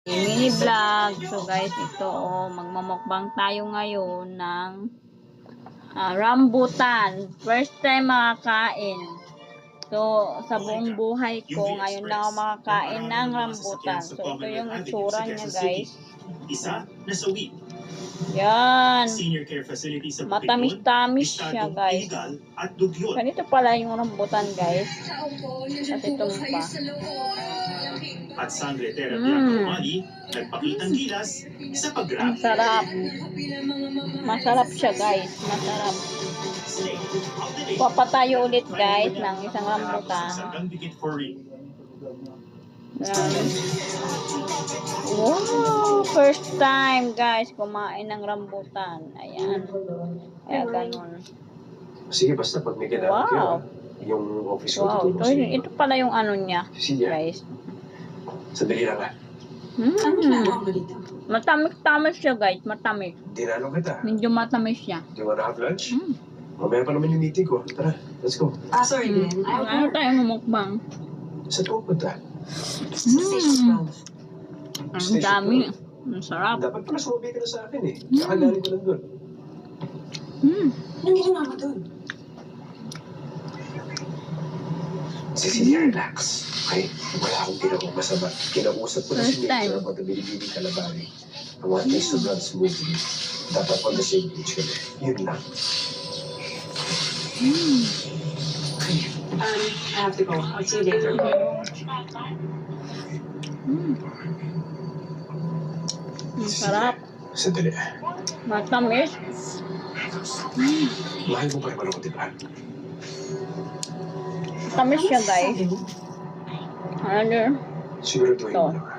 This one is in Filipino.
Mini vlog. So guys, ito magmamukbang tayo ngayon ng rambutan. First time makakain. So, sa buong buhay ko, ngayon lang ako makakain ng rambutan. So, ito yung itsura niya guys. Isa na sa WIP. Yan. Senior care facility sa Matamis-tamis siya guys. At dugyon. Ganito pala yung rambutan guys. At ito pa. At sangre therapy at umali, nagpakitang gilas sa pag-rap. Ang sarap. Masarap siya guys. Masarap. Papatayo ulit guys ng isang rambutan. Wow! First time guys kumain ng rambutan. Ayan. Kaya ganun. Sige, basta pag may kailangan kayo, yung office ko tutulong sa inyo. Ito pala yung ano niya, guys. Sandali lang ha. Matamis siya guys, matamis. Dinalo kita. Medyo matamis siya. Do you wanna have lunch? Mamaya pa naman yung meeting ko. Tara, let's go. Sorry, Ben. Ano tayo mamukbang? Saan ko punta? Ang dami. Ang sarap. Dapat pala sumabi ka na sa akin eh. Kakagaling ko lang doon. Anong ginawa mo doon? Cecilia, relax. Okay? Wala akong ginawang masama. Kinausap ko na si First time. Major about the Bilibili Calabari. I want this to run smoothly. Dapat on the same page kami. Yun lang. I have to go. I'll see you later. Ang sarap. Sandali. Matamis. Mahal mo pa rin ako, di ba? Matamis siya guys. Ano? Siguro tuwing Ito. mo lang.